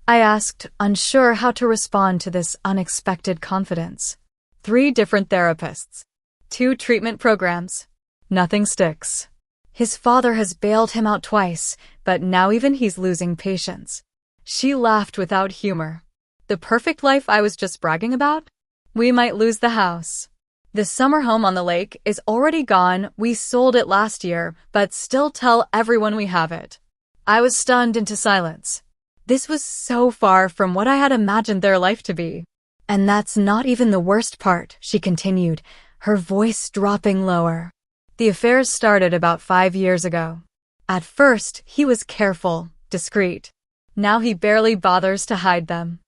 I asked, unsure how to respond to this unexpected confidence. 3 different therapists. 2 treatment programs. Nothing sticks. His father has bailed him out twice, but now even he's losing patience. She laughed without humor. The perfect life I was just bragging about? We might lose the house. The summer home on the lake is already gone. We sold it last year, but still tell everyone we have it. I was stunned into silence. This was so far from what I had imagined their life to be. "And that's not even the worst part," she continued, her voice dropping lower. "The affairs started about 5 years ago. At first, he was careful, discreet. Now he barely bothers to hide them.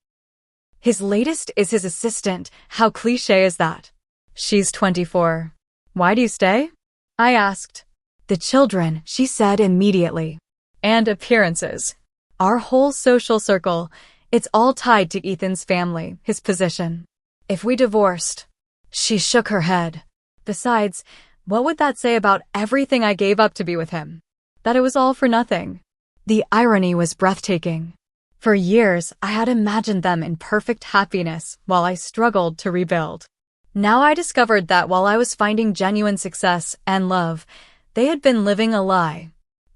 His latest is his assistant. How cliché is that?" "She's 24. Why do you stay?" I asked. "The children," she said immediately. "And appearances. Our whole social circle, it's all tied to Ethan's family, his position. If we divorced..." She shook her head. "Besides, what would that say about everything I gave up to be with him? That it was all for nothing." The irony was breathtaking. For years, I had imagined them in perfect happiness while I struggled to rebuild. Now I discovered that while I was finding genuine success and love, they had been living a lie.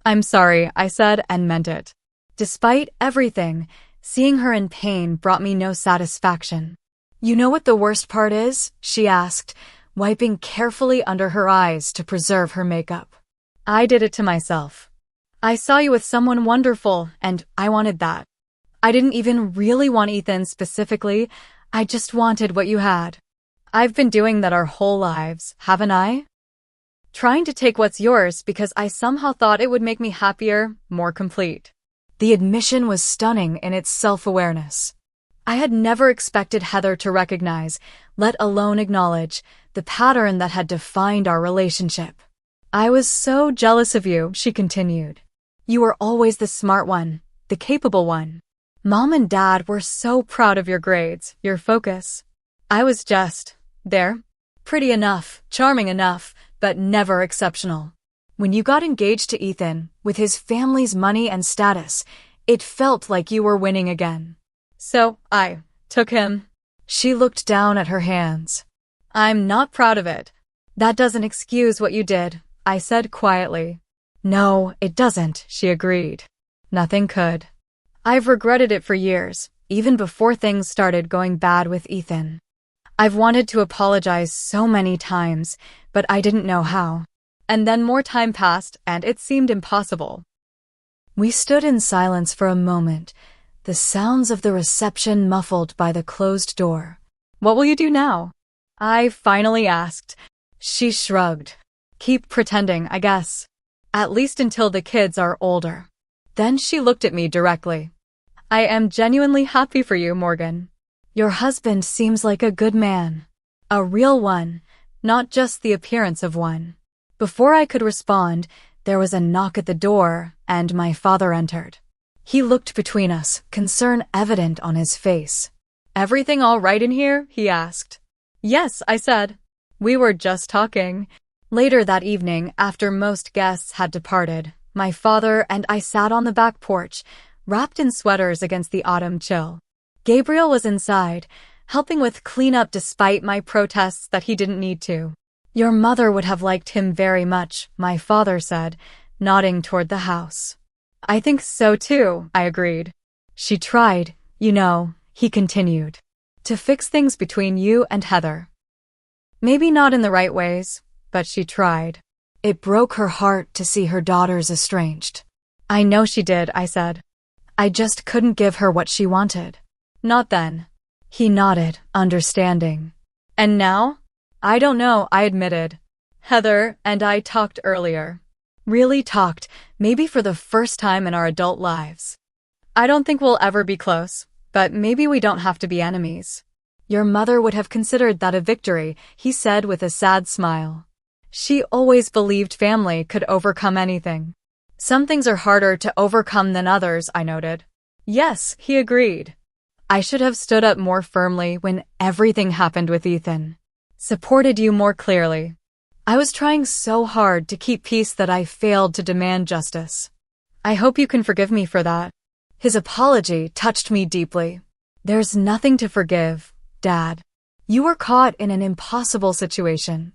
"I'm sorry," I said, and meant it. Despite everything, seeing her in pain brought me no satisfaction. "You know what the worst part is?" she asked, wiping carefully under her eyes to preserve her makeup. "I did it to myself. I saw you with someone wonderful, and I wanted that. I didn't even really want Ethan specifically, I just wanted what you had. I've been doing that our whole lives, haven't I? Trying to take what's yours because I somehow thought it would make me happier, more complete." The admission was stunning in its self-awareness. I had never expected Heather to recognize, let alone acknowledge, the pattern that had defined our relationship. "I was so jealous of you," she continued. "You were always the smart one, the capable one. Mom and Dad were so proud of your grades, your focus. I was just there, pretty enough, charming enough, but never exceptional. When you got engaged to Ethan, with his family's money and status, it felt like you were winning again. So I took him." She looked down at her hands. "I'm not proud of it." "That doesn't excuse what you did," I said quietly. "No, it doesn't," she agreed. "Nothing could. I've regretted it for years, even before things started going bad with Ethan. I've wanted to apologize so many times, but I didn't know how. And then more time passed, and it seemed impossible. We stood in silence for a moment, the sounds of the reception muffled by the closed door. "What will you do now?" I finally asked. She shrugged. "Keep pretending, I guess. At least until the kids are older." Then she looked at me directly. "I am genuinely happy for you, Morgan. Your husband seems like a good man. A real one, not just the appearance of one." Before I could respond, there was a knock at the door, and my father entered. He looked between us, concern evident on his face. "Everything all right in here?" he asked. "Yes," I said. "We were just talking." Later that evening, after most guests had departed, my father and I sat on the back porch, wrapped in sweaters against the autumn chill. Gabriel was inside, helping with cleanup despite my protests that he didn't need to. "Your mother would have liked him very much," my father said, nodding toward the house. "I think so too," I agreed. "She tried, he continued, "to fix things between you and Heather. Maybe not in the right ways, but she tried. It broke her heart to see her daughters estranged." "I know she did," I said. "I just couldn't give her what she wanted." "Not then." He nodded, understanding. "And now?" "I don't know," I admitted. "Heather and I talked earlier. Really talked, maybe for the first time in our adult lives. I don't think we'll ever be close, but maybe we don't have to be enemies." "Your mother would have considered that a victory," he said with a sad smile. "She always believed family could overcome anything." "Some things are harder to overcome than others," I noted. "Yes," he agreed. "I should have stood up more firmly when everything happened with Ethan. Supported you more clearly. I was trying so hard to keep peace that I failed to demand justice. I hope you can forgive me for that." His apology touched me deeply. "There's nothing to forgive, Dad. You were caught in an impossible situation."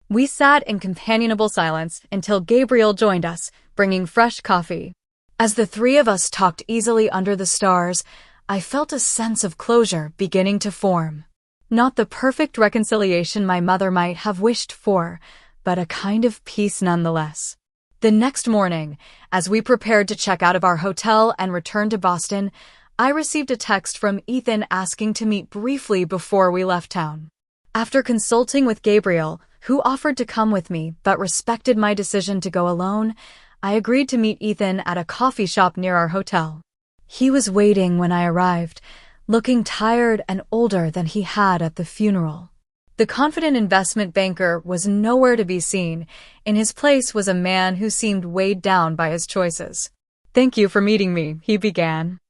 We sat in companionable silence until Gabriel joined us, bringing fresh coffee. As the three of us talked easily under the stars, I felt a sense of closure beginning to form. Not the perfect reconciliation my mother might have wished for, but a kind of peace nonetheless. The next morning, as we prepared to check out of our hotel and return to Boston, I received a text from Ethan asking to meet briefly before we left town. After consulting with Gabriel, who offered to come with me but respected my decision to go alone, I agreed to meet Ethan at a coffee shop near our hotel. He was waiting when I arrived, looking tired and older than he had at the funeral. The confident investment banker was nowhere to be seen. In his place was a man who seemed weighed down by his choices. "Thank you for meeting me," he began.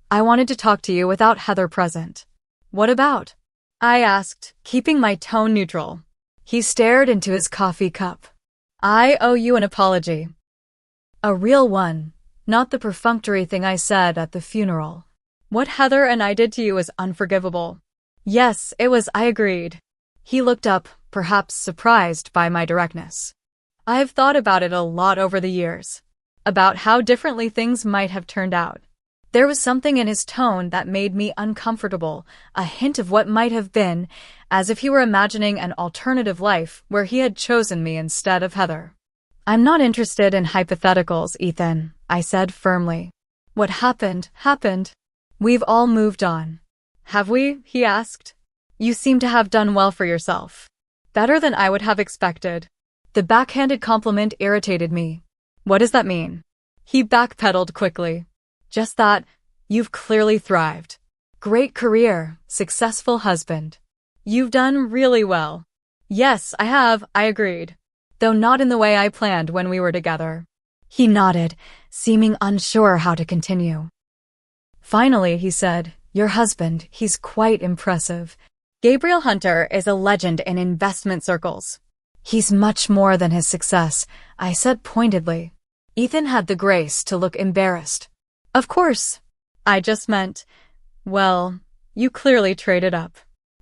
"I wanted to talk to you without Heather present." "What about?" I asked, keeping my tone neutral. He stared into his coffee cup. "I owe you an apology. A real one, not the perfunctory thing I said at the funeral. What Heather and I did to you is unforgivable." "Yes, it was," I agreed. He looked up, perhaps surprised by my directness. "I've thought about it a lot over the years. About how differently things might have turned out." There was something in his tone that made me uncomfortable, a hint of what might have been, as if he were imagining an alternative life where he had chosen me instead of Heather. "I'm not interested in hypotheticals, Ethan," I said firmly. "What happened, happened. We've all moved on." "Have we?" he asked. "You seem to have done well for yourself. Better than I would have expected." The backhanded compliment irritated me. "What does that mean?" He backpedaled quickly. "Just that, you've clearly thrived. Great career, successful husband. You've done really well." "Yes, I have," I agreed. "Though not in the way I planned when we were together." He nodded, seeming unsure how to continue. Finally, he said, "Your husband, he's quite impressive. Gabriel Hunter is a legend in investment circles." "He's much more than his success," I said pointedly. Ethan had the grace to look embarrassed. "Of course. I just meant, well, you clearly traded up."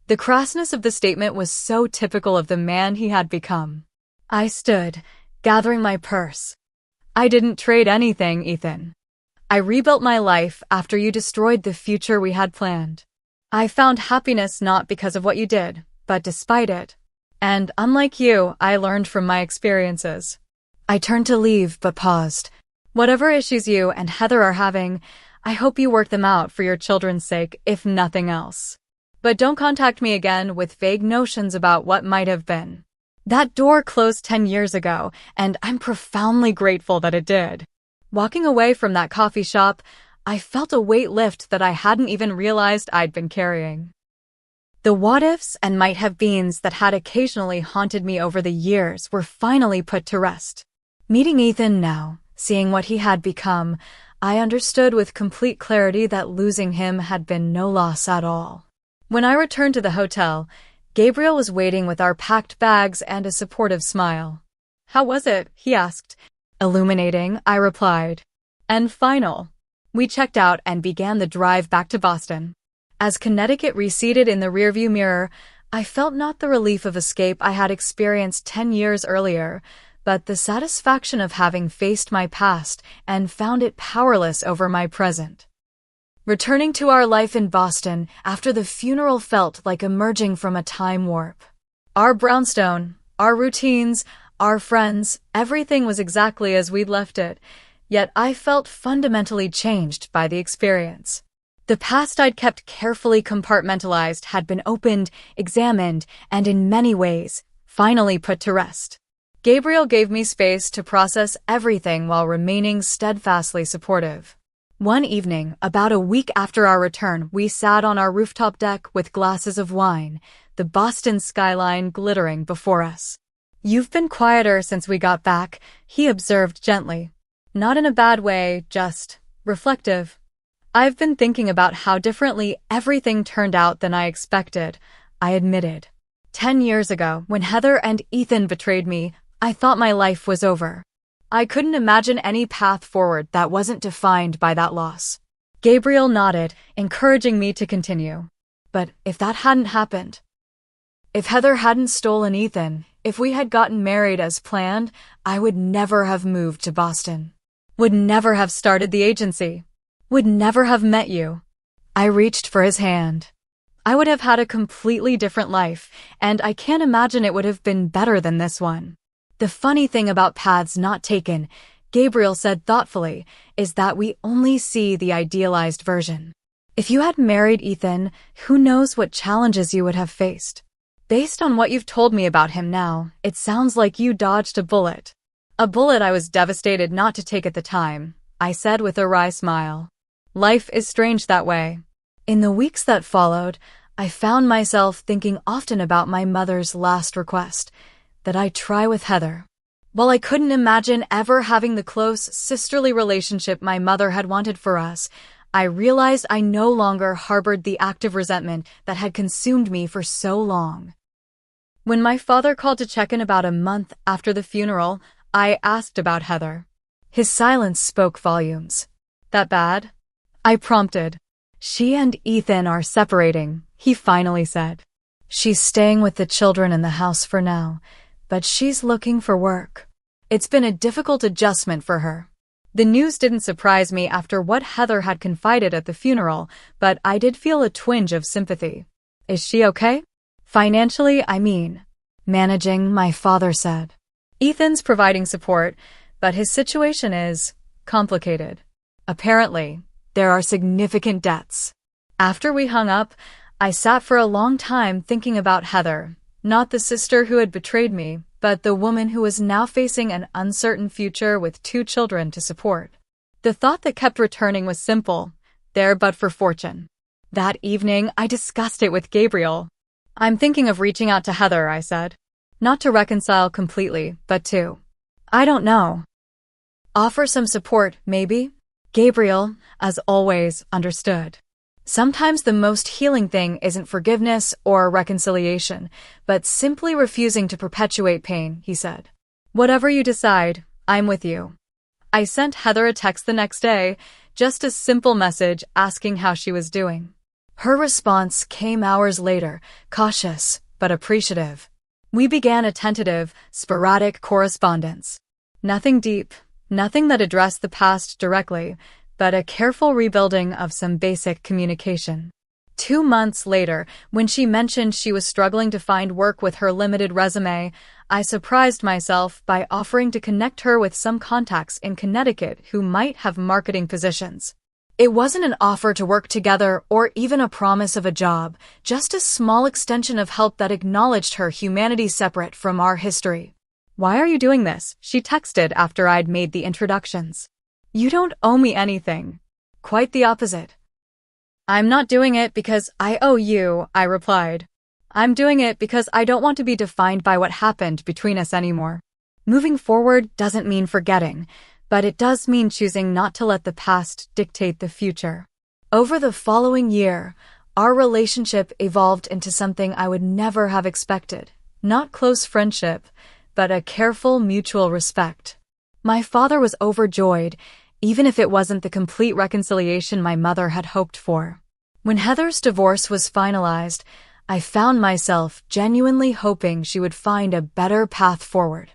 The crassness of the statement was so typical of the man he had become. I stood, gathering my purse. "I didn't trade anything, Ethan. I rebuilt my life after you destroyed the future we had planned. I found happiness not because of what you did, but despite it. And unlike you, I learned from my experiences. I turned to leave, but paused. Whatever issues you and Heather are having, I hope you work them out for your children's sake, if nothing else. But don't contact me again with vague notions about what might have been. That door closed 10 years ago, and I'm profoundly grateful that it did. Walking away from that coffee shop, I felt a weight lift that I hadn't even realized I'd been carrying. The what-ifs and might-have-beens that had occasionally haunted me over the years were finally put to rest. Meeting Ethan now, seeing what he had become, I understood with complete clarity that losing him had been no loss at all. When I returned to the hotel, Gabriel was waiting with our packed bags and a supportive smile. "How was it?" he asked. "Illuminating," I replied. "And final." We checked out and began the drive back to Boston. As Connecticut receded in the rearview mirror, I felt not the relief of escape I had experienced 10 years earlier, but the satisfaction of having faced my past and found it powerless over my present. Returning to our life in Boston after the funeral felt like emerging from a time warp. Our brownstone, our routines, our friends, everything was exactly as we'd left it, yet I felt fundamentally changed by the experience. The past I'd kept carefully compartmentalized had been opened, examined, and in many ways, finally put to rest. Gabriel gave me space to process everything while remaining steadfastly supportive. One evening, about a week after our return, we sat on our rooftop deck with glasses of wine, the Boston skyline glittering before us. "You've been quieter since we got back," he observed gently. Not in a bad way, just reflective. "I've been thinking about how differently everything turned out than I expected," I admitted. 10 years ago, when Heather and Ethan betrayed me, I thought my life was over. I couldn't imagine any path forward that wasn't defined by that loss. Gabriel nodded, encouraging me to continue. But if that hadn't happened, if Heather hadn't stolen Ethan, if we had gotten married as planned, I would never have moved to Boston. Would never have started the agency. Would never have met you. I reached for his hand. I would have had a completely different life, and I can't imagine it would have been better than this one. The funny thing about paths not taken, Gabriel said thoughtfully, is that we only see the idealized version. If you had married Ethan, who knows what challenges you would have faced. Based on what you've told me about him now, it sounds like you dodged a bullet. A bullet I was devastated not to take at the time, I said with a wry smile. Life is strange that way. In the weeks that followed, I found myself thinking often about my mother's last request, that I try with Heather. While I couldn't imagine ever having the close, sisterly relationship my mother had wanted for us, I realized I no longer harbored the active resentment that had consumed me for so long. When my father called to check in about a month after the funeral, I asked about Heather. His silence spoke volumes. "That bad?" I prompted. "She and Ethan are separating," he finally said. "She's staying with the children in the house for now, but she's looking for work. It's been a difficult adjustment for her." The news didn't surprise me after what Heather had confided at the funeral, but I did feel a twinge of sympathy. "Is she okay?" "Financially, I mean." "Managing," my father said. "Ethan's providing support, but his situation is complicated. Apparently, there are significant debts." After we hung up, I sat for a long time thinking about Heather, not the sister who had betrayed me, but the woman who was now facing an uncertain future with 2 children to support. The thought that kept returning was simple, there but for fortune. That evening, I discussed it with Gabriel. "I'm thinking of reaching out to Heather," I said. "Not to reconcile completely, but to, I don't know, offer some support, maybe?" Gabriel, as always, understood. Sometimes the most healing thing isn't forgiveness or reconciliation, but simply refusing to perpetuate pain, he said. "Whatever you decide, I'm with you." I sent Heather a text the next day, just a simple message asking how she was doing. Her response came hours later, cautious but appreciative. We began a tentative, sporadic correspondence. Nothing deep, nothing that addressed the past directly, but a careful rebuilding of some basic communication. 2 months later, when she mentioned she was struggling to find work with her limited resume, I surprised myself by offering to connect her with some contacts in Connecticut who might have marketing positions. It wasn't an offer to work together or even a promise of a job, just a small extension of help that acknowledged her humanity separate from our history. "Why are you doing this?" she texted after I'd made the introductions. "You don't owe me anything." Quite the opposite. "I'm not doing it because I owe you," I replied. "I'm doing it because I don't want to be defined by what happened between us anymore." Moving forward doesn't mean forgetting, but it does mean choosing not to let the past dictate the future. Over the following year, our relationship evolved into something I would never have expected. Not close friendship, but a careful mutual respect. My father was overjoyed, even if it wasn't the complete reconciliation my mother had hoped for. When Heather's divorce was finalized, I found myself genuinely hoping she would find a better path forward.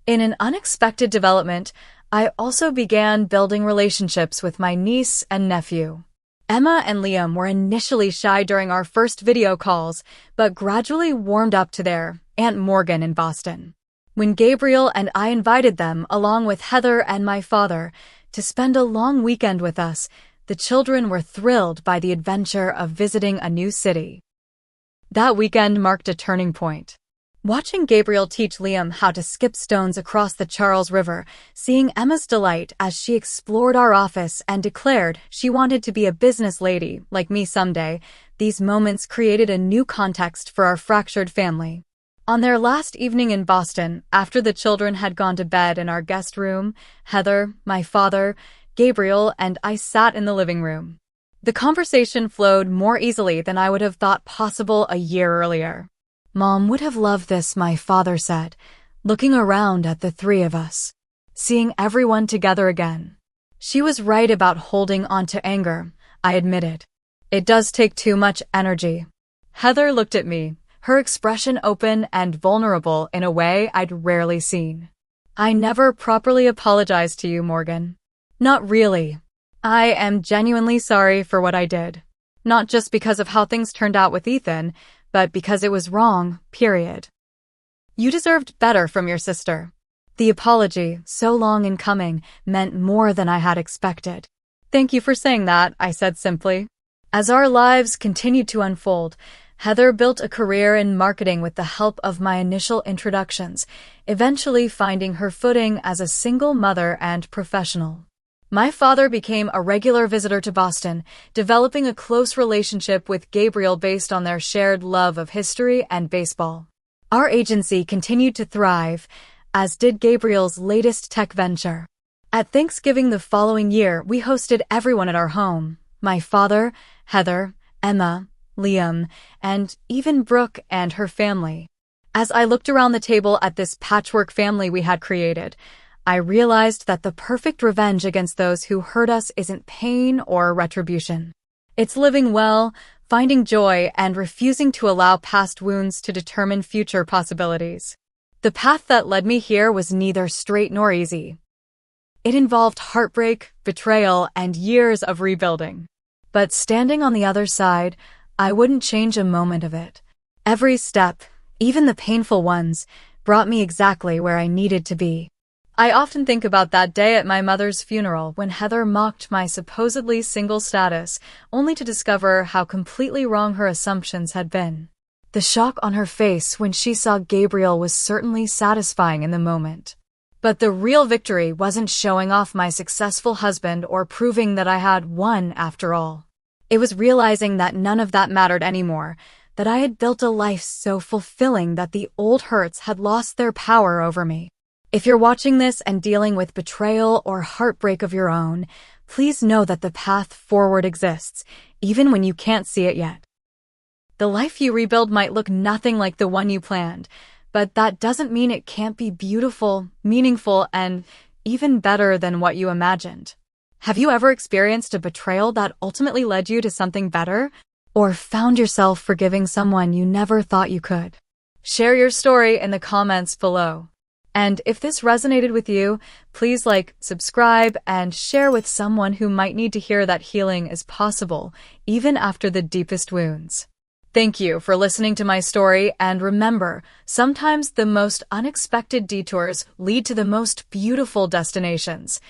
In an unexpected development, I also began building relationships with my niece and nephew. Emma and Liam were initially shy during our first video calls, but gradually warmed up to their Aunt Morgan in Boston. When Gabriel and I invited them, along with Heather and my father, to spend a long weekend with us, the children were thrilled by the adventure of visiting a new city. That weekend marked a turning point. Watching Gabriel teach Liam how to skip stones across the Charles River, seeing Emma's delight as she explored our office and declared she wanted to be a business lady like me someday, these moments created a new context for our fractured family. On their last evening in Boston, after the children had gone to bed in our guest room, Heather, my father, Gabriel, and I sat in the living room. The conversation flowed more easily than I would have thought possible a year earlier. "Mom would have loved this," my father said, looking around at the three of us, seeing everyone together again. "She was right about holding on to anger," I admitted. "It does take too much energy." Heather looked at me, her expression open and vulnerable in a way I'd rarely seen. "I never properly apologized to you, Morgan." "Not really. I am genuinely sorry for what I did. Not just because of how things turned out with Ethan, but because it was wrong, period. You deserved better from your sister." The apology, so long in coming, meant more than I had expected. "Thank you for saying that," I said simply. As our lives continued to unfold, Heather built a career in marketing with the help of my initial introductions, eventually finding her footing as a single mother and professional. My father became a regular visitor to Boston, developing a close relationship with Gabriel based on their shared love of history and baseball. Our agency continued to thrive, as did Gabriel's latest tech venture. At Thanksgiving the following year, we hosted everyone at our home: my father, Heather, Emma, Liam, and even Brooke and her family. As I looked around the table at this patchwork family we had created, I realized that the perfect revenge against those who hurt us isn't pain or retribution. It's living well, finding joy, and refusing to allow past wounds to determine future possibilities. The path that led me here was neither straight nor easy. It involved heartbreak, betrayal, and years of rebuilding. But standing on the other side, I wouldn't change a moment of it. Every step, even the painful ones, brought me exactly where I needed to be. I often think about that day at my mother's funeral when Heather mocked my supposedly single status, only to discover how completely wrong her assumptions had been. The shock on her face when she saw Gabriel was certainly satisfying in the moment. But the real victory wasn't showing off my successful husband or proving that I had won after all. It was realizing that none of that mattered anymore, that I had built a life so fulfilling that the old hurts had lost their power over me. If you're watching this and dealing with betrayal or heartbreak of your own, please know that the path forward exists, even when you can't see it yet. The life you rebuild might look nothing like the one you planned, but that doesn't mean it can't be beautiful, meaningful, and even better than what you imagined. Have you ever experienced a betrayal that ultimately led you to something better, or found yourself forgiving someone you never thought you could? Share your story in the comments below. And if this resonated with you, please like, subscribe, and share with someone who might need to hear that healing is possible, even after the deepest wounds. Thank you for listening to my story, and remember, sometimes the most unexpected detours lead to the most beautiful destinations.